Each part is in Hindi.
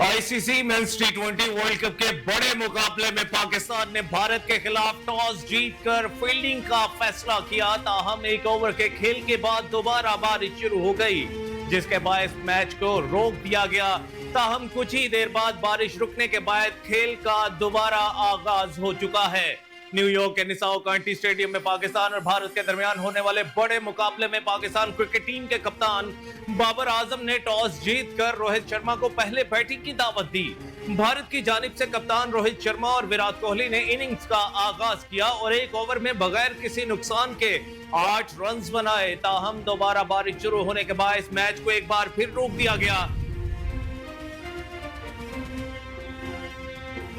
आईसीसी मेंस टी20 वर्ल्ड कप के बड़े मुकाबले में पाकिस्तान ने भारत के खिलाफ टॉस जीतकर फील्डिंग का फैसला किया। ताहम एक ओवर के खेल के बाद दोबारा बारिश शुरू हो गई, जिसके बायस मैच को रोक दिया गया। ताहम कुछ ही देर बाद बारिश रुकने के बाद खेल का दोबारा आगाज हो चुका है। न्यूयॉर्क के निसाओ काउंटी स्टेडियम में पाकिस्तान और भारत के दरमियान होने वाले बड़े मुकाबले में पाकिस्तान क्रिकेट टीम के कप्तान बाबर आजम ने टॉस जीतकर रोहित शर्मा को पहले बैटिंग की दावत दी। भारत की जानिब से कप्तान रोहित शर्मा और विराट कोहली ने इनिंग्स का आगाज किया और एक ओवर में बगैर किसी नुकसान के 8 रन बनाए। ताहम दोबारा बारिश शुरू होने के बाद इस मैच को एक बार फिर रोक दिया गया।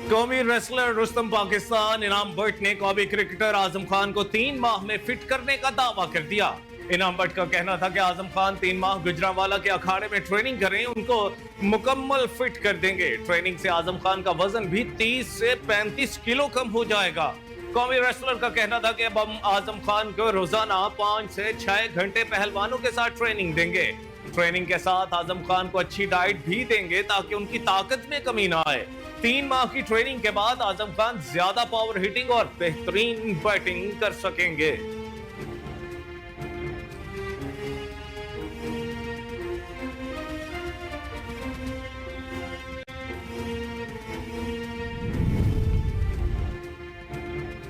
कौमी रेसलर रुस्तम पाकिस्तान इनाम भट्ट ने कौमी क्रिकेटर आजम खान को 3 माह में फिट करने का दावा कर दिया। इनाम भट्ट का कहना था कि आजम खान 3 माह गुजरांवाला के अखाड़े में ट्रेनिंग करें, उनको मुकम्मल फिट कर देंगे। ट्रेनिंग से आजम खान का वजन भी 30 से 35 किलो कम हो जाएगा। कौमी रेसलर का कहना था कि अब हम आजम खान को रोजाना 5 से 6 घंटे पहलवानों के साथ ट्रेनिंग देंगे। ट्रेनिंग के साथ आजम खान को अच्छी डाइट भी देंगे ताकि उनकी ताकत में कमी ना आए। 3 माह की ट्रेनिंग के बाद आजम खान ज्यादा पावर हिटिंग और बेहतरीन बैटिंग कर सकेंगे।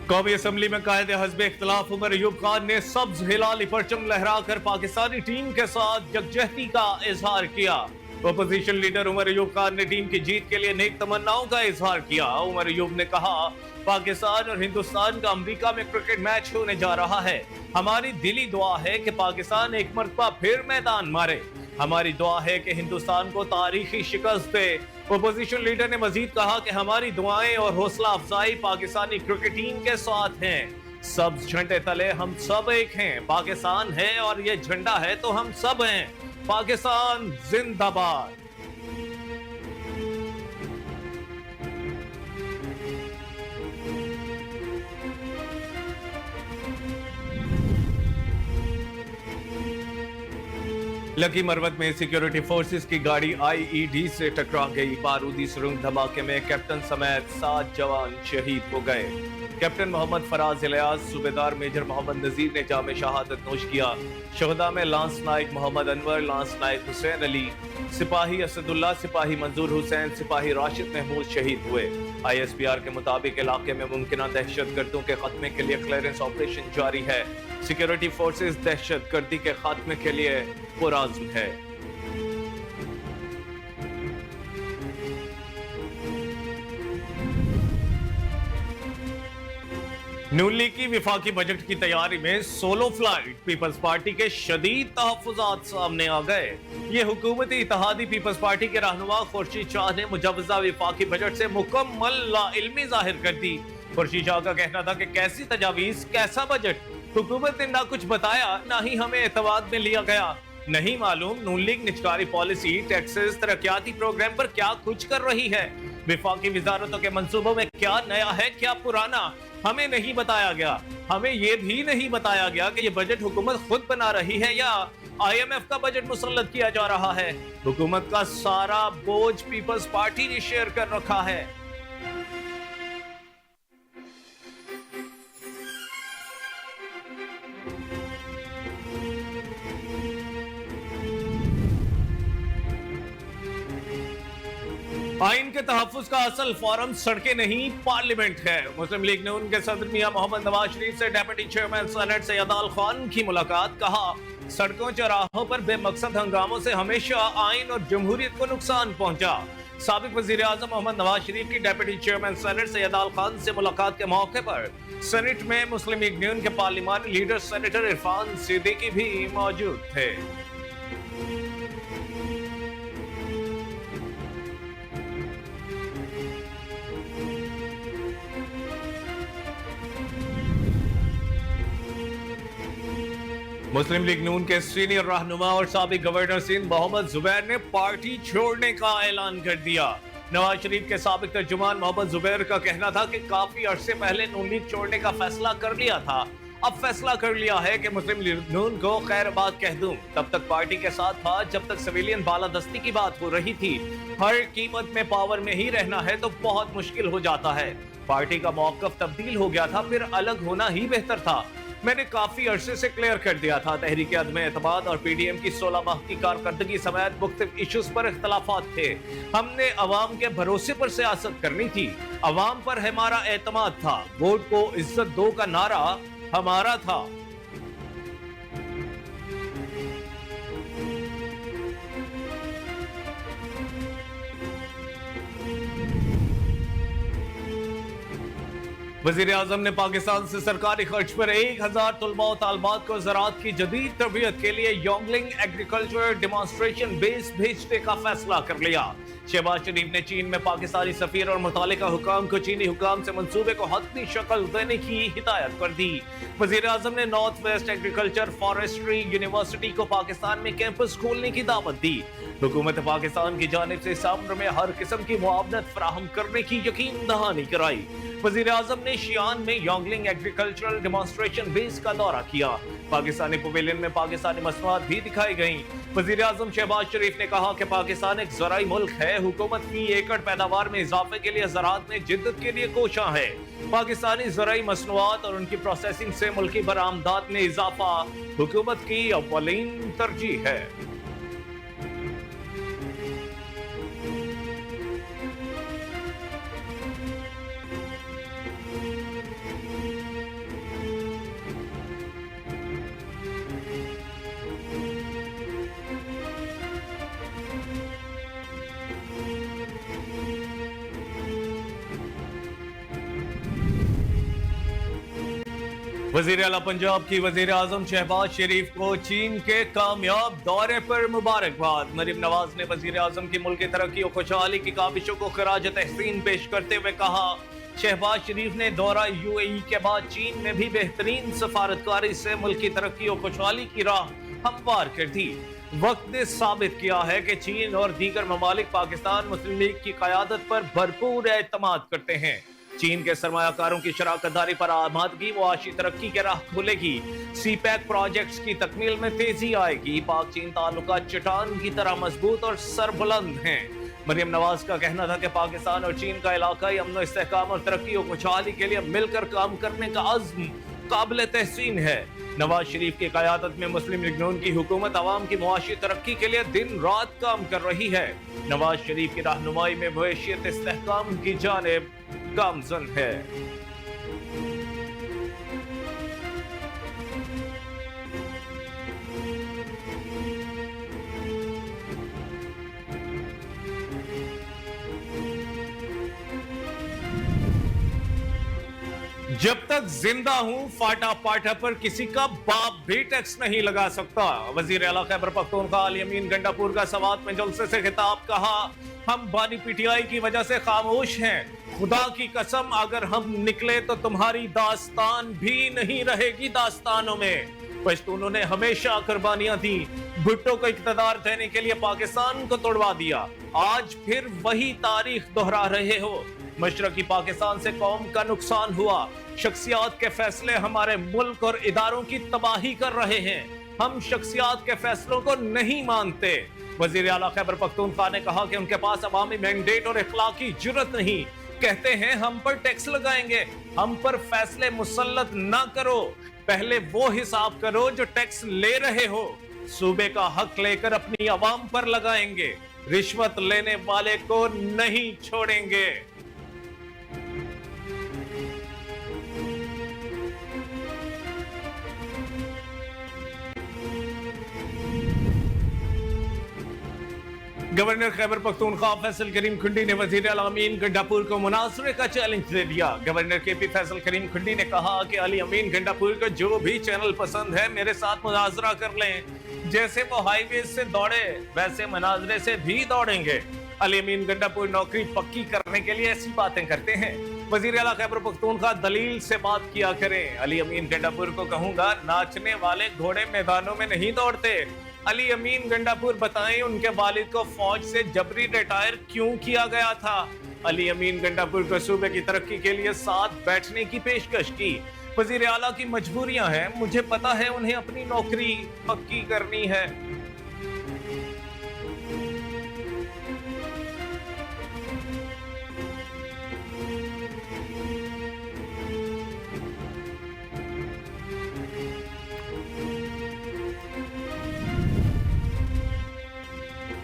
कौमी असेंबली में कायदे हस्बे इख्तिलाफ उमर अयूब खान ने सब्ज हिलाली परचम लहराकर पाकिस्तानी टीम के साथ यकजहती का इजहार किया। अपोजिशन लीडर उमर अयूब खान ने टीम की जीत के लिए नेक तमन्नाओं का इजहार किया। उमर अयूब ने कहा, पाकिस्तान और हिंदुस्तान का अमेरिका में क्रिकेट मैच होने जा रहा है। हमारी दिली दुआ है कि पाकिस्तान एक मरतबा फिर मैदान मारे। हमारी दुआ है कि हिंदुस्तान को तारीखी शिकस्त दे। अपोजिशन लीडर ने मजीद कहा कि हमारी दुआएं और हौसला अफजाई पाकिस्तानी क्रिकेट टीम के साथ हैं। सब झंडे तले हम सब एक हैं। पाकिस्तान है और ये झंडा है तो हम सब हैं। पाकिस्तान जिंदाबाद। लकी मरवत में सिक्योरिटी फोर्सेस की गाड़ी आईईडी से टकरा गई। बारूदी सुरंग धमाके में कैप्टन समेत 7 जवान शहीद हो गए। कैप्टन मोहम्मद फराज इलियास, सूबेदार मेजर मोहम्मद नजीर ने जामे शहादत नोश किया। शहदा में लांस नाइक मोहम्मद अनवर, लांस नाइक हुसैन अली, सिपाही असदुल्ला, सिपाही मंजूर हुसैन, सिपाही राशिद महमूद शहीद हुए। ISPR के मुताबिक इलाके में मुमकिन दहशतगर्दों के खात्मे के लिए क्लियरेंस ऑपरेशन जारी है। सिक्योरिटी फोर्सेस दहशतगर्दी के खात्मे के लिए पुरअज़्म है। नून लीग की विफाकी बजट की तैयारी में सोलो फ्लाइट पीपल्स पार्टी के शदीद तहफ़्फ़ुज़ात सामने आ गए। ये हुकूमती इत्तेहादी पीपल्स पार्टी के रहनुमा खुर्शीद शाह ने मुजव्वज़ा विफाकी बजट से मुकम्मल लाइल्मी जाहिर कर दी। खुर्शीद शाह का कहना था कि कैसी तजावीज़, कैसा बजट। हुकूमत ने ना कुछ बताया, ना ही हमें एतमाद में लिया गया। नहीं मालूम नून लीग निजकारी पॉलिसी, टैक्सेस, तरक्याती प्रोग्राम पर क्या कुछ कर रही है। विफाकी वजारतों के मंसूबों में क्या नया है, क्या पुराना, हमें नहीं बताया गया। हमें यह भी नहीं बताया गया कि यह बजट हुकूमत खुद बना रही है या IMF का बजट मुसल्लत किया जा रहा है। हुकूमत का सारा बोझ पीपल्स पार्टी ने शेयर कर रखा है। आइन के तहफ्फुज़ का असल फॉरम सड़कें नहीं, पार्लियामेंट है। मुस्लिम लीग ने उनके सदर मियां मोहम्मद नवाज शरीफ से डेप्यूटी चेयरमैन सेनेट सैयद अल खान की मुलाकात। कहा, सड़कों चौराहों पर बेमकसद हंगामों से हमेशा आइन और जमहूरियत को नुकसान पहुंचा। साबिक वजीर आजम मोहम्मद नवाज शरीफ की डेप्यूटी चेयरमैन सेनेट सैयद अल खान से मुलाकात के मौके पर सेनेट में मुस्लिम लीग न्यून के पार्लिमानी लीडर सेनेटर इरफान सिद्दीकी भी मौजूद थे। मुस्लिम लीग नून के सीनियर रहनुमा और साबिक गवर्नर सिंध मोहम्मद जुबैर ने पार्टी छोड़ने का ऐलान कर दिया। नवाज शरीफ के साबिक तर्जुमान मोहम्मद जुबैर का कहना था कि काफी अरसे पहले नून लीग छोड़ने का फैसला कर लिया था। अब फैसला कर लिया है कि मुस्लिम लीग नून को खैरबाद कह दूं। तब तक पार्टी के साथ था जब तक सिविलियन बालादस्ती की बात हो रही थी। हर कीमत में पावर में ही रहना है तो बहुत मुश्किल हो जाता है। पार्टी का मौकफ तब्दील हो गया था, फिर अलग होना ही बेहतर था। मैंने काफी अरसे से क्लियर कर दिया था। तहरीक अदम एतमाद और पीडीएम की 16 माह की कारकर्दगी समेत मुख्तलिफ इश्यूज पर इख्तलाफात थे। हमने अवाम के भरोसे पर सियासत करनी थी। अवाम पर हमारा एतमाद था। वोट को इज्जत दो का नारा हमारा था। वजीर आजम ने पाकिस्तान से सरकारी खर्च पर 1000 तलबा और तालबात को ज़राअत की जदीद तरबियत के लिए योंगलिंग एग्रीकल्चर डेमोन्स्ट्रेशन बेस भेजने का फैसला कर लिया। शहबाज शरीफ ने चीन में पाकिस्तानी सफीर और मुतालिका हुकाम को चीनी हुकाम से मंसूबे को हतमी शक्ल देने की हिदायत कर दी। वजीर आजम ने north west agriculture forestry university को पाकिस्तान में कैंपस खोलने की दावत दी। हुकूमत पाकिस्तान की जानिब से इस अम्र में हर किस्म की मुआवनत फराहम करने की यकीन दहानी कराई। वजीर आजम ने शियान में योंगलिंग एग्रीकल्चरल डेमोन्स्ट्रेशन बेस का दौरा किया। पाकिस्तानी पवेलियन में पाकिस्तानी मसनूआत भी दिखाई गयी। वजीर आजम शहबाज शरीफ ने कहा कि पाकिस्तान एक ज़राई मुल्क है। हुकूमत की एकड़ पैदावार में इजाफे के लिए ज़राअत में जिद्दत के लिए कोशा है। पाकिस्तानी ज़राई मसनूआत और उनकी प्रोसेसिंग से मुल्की बरामदात में इजाफा हुकूमत की अव्वलीन तरजीह है। वजीर आला पंजाब की वजीर आजम शहबाज शरीफ को चीन के कामयाब दौरे पर मुबारकबाद। मरीम नवाज ने वजीर आजम की मुल्क की तरक्की और खुशहाली की काबिशों को खराज तहसीन पेश करते हुए कहा, शहबाज शरीफ ने दौरा यूएई के बाद चीन में भी बेहतरीन सफारतकारी से मुल्क की तरक्की और खुशहाली की राह हमवार कर दी। वक्त ने साबित किया है कि चीन और दीगर ममालिक पाकिस्तान मुस्लिम लीग की क़यादत पर भरपूर एतमाद करते हैं। चीन के सरमायाकारों की शराकतदारी पर आमादगी मुआशी तरक्की के राह खोलेगी। सीपैक प्रोजेक्ट्स की तकमील में तेजी आएगी। पाक चीन ताल्लुकात चट्टान की तरह मजबूत और सरबुलंद हैं। मरियम नवाज का कहना था कि पाकिस्तान और चीन का इलाकाई अमन और इस्तेहकाम और तरक्की और खुशहाली के लिए मिलकर काम करने का अज़्म काबिल तहसीन है। नवाज शरीफ की क़यादत में मुस्लिम लीग नून की हुकूमत अवाम की मुआशी तरक्की के लिए दिन रात काम कर रही है। नवाज शरीफ की रहनुमाई में मईशत इस्तेहकाम की जानिब गामज़न है। जब तक जिंदा हूं फाटा पाटा पर किसी का बाप भी टैक्स नहीं लगा सकता। वजीर आला खैबर पख्तूनख्वा अली अमीन गंडापुर का सवात में जलसे से खिताब कहा, हम बानी पीटीआई की वजह से खामोश हैं। खुदा की कसम अगर हम निकले तो तुम्हारी दास्तान भी नहीं रहेगी दास्तानों में। पश्तूनों ने हमेशा कुर्बानियां दी। भुट्टो को इक़्तिदार देने के लिए पाकिस्तान को तोड़वा दिया। आज फिर वही तारीख दोहरा रहे हो। मशरकी पाकिस्तान से कौम का नुकसान हुआ। शख्सियात के फैसले हमारे मुल्क और इदारों की तबाही कर रहे हैं। हम शख्सियात के फैसलों को नहीं मानते। वजीर आला खैबर पख्तूनख्वा ने कहा कि उनके पास अवामी मैंडेट और इखलाकी जुर्रत नहीं। कहते हैं हम पर टैक्स लगाएंगे। हम पर फैसले मुसल्लत ना करो, पहले वो हिसाब करो जो टैक्स ले रहे हो। सूबे का हक लेकर अपनी अवाम पर लगाएंगे। रिश्वत लेने वाले को नहीं छोड़ेंगे। गवर्नर खैबर पख्तूनख्वा फैसल करीम खुंडी ने वजीर आला अमीन गंडापुर को मुनाजरे का चैलेंज दे दिया। गवर्नर केपी फैसल करीम खुंडी ने कहा कि अली अमीन गंडापुर को जो भी चैनल पसंद है मेरे साथ मुनाजरा कर लें। जैसे वो हाईवे से दौड़े वैसे मुनाजरे से भी दौड़ेंगे। अली अमीन गंडापुर नौकरी पक्की करने के लिए ऐसी बातें करते हैं। वजीर आला खैबर पख्तूनख्वा दलील से बात किया करें। अली अमीन गंडापुर को कहूंगा, नाचने वाले घोड़े मैदानों में नहीं दौड़ते। अली अमीन गंडापुर बताएं उनके वालिद को फौज से जबरी रिटायर क्यों किया गया था। अली अमीन गंडापुर को सूबे की तरक्की के लिए साथ बैठने की पेशकश की। वजीर आला की मजबूरियां हैं, मुझे पता है उन्हें अपनी नौकरी पक्की करनी है।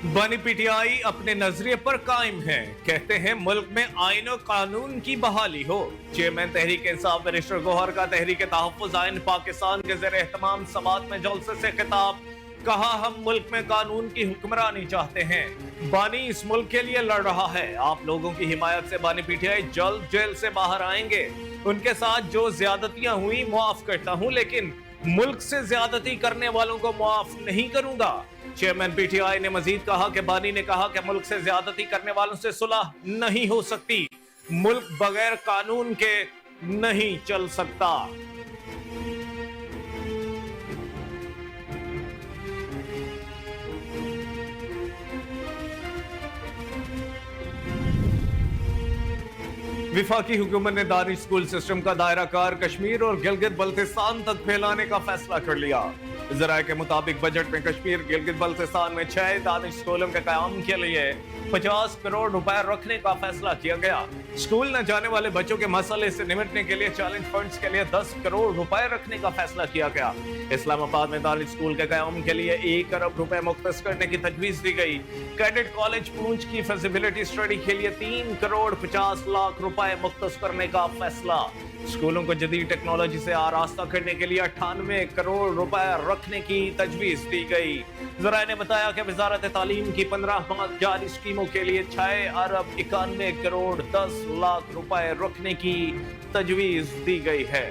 बानी पीटीआई अपने नजरिए पर कायम है, कहते हैं मुल्क में आईन और कानून की बहाली हो। चेयरमैन तहरीक इंसाफ बैरिस्टर गौहर का तहरीक तहफ्फुज़ आईन पाकिस्तान के ज़ेर एहतमाम समात में जलसे से खिताब, कहा हम मुल्क में कानून की हुक्मरानी चाहते हैं। बानी इस मुल्क के लिए लड़ रहा है, आप लोगों की हिमायत से बानी पीटीआई जल्द जेल से बाहर आएंगे। उनके साथ जो ज्यादतियां हुई माफ करता हूं, लेकिन मुल्क से ज्यादती करने वालों को माफ नहीं करूंगा। चेयरमैन पीटीआई ने मजीद कहा कि बानी ने कहा कि मुल्क से ज्यादती करने वालों से सुलह नहीं हो सकती, मुल्क बगैर कानून के नहीं चल सकता। विफाकी हुकूमत ने दानिश स्कूल सिस्टम का दायरा कार कश्मीर और गिलगित बल्तिस्तान तक फैलाने का फैसला कर लिया। जराये के मुताबिक बजट में कश्मीर गिलगित बल्तिस्तान में 6 दानिश स्कूलों के कयाम के लिए 50 करोड़ रुपए रखने का फैसला किया गया। स्कूल न जाने वाले बच्चों के मसले से निपटने के लिए चैलेंज फंड्स के लिए 10 करोड़ रुपए रखने का फैसला किया गया। इस्लामाबाद में दानिश स्कूल के कयाम के लिए 1 अरब रुपए मुख्तस करने की तजवीज दी गई। कैडेट कॉलेज पूंछ की फिजिबिलिटी स्टडी के लिए 3 करोड़ 50 लाख रुपए मुख्तस करने का फैसला। स्कूलों को जदीद टेक्नोलॉजी से आरास्ता करने के लिए 98 करोड़ रुपए रखने की तजवीज दी गई। जराये ने बताया कि वजारत तालीम की 15 माह जारी स्कीमों के लिए 6 अरब 91 करोड़ 10 लाख रुपए रखने की तजवीज दी गई है।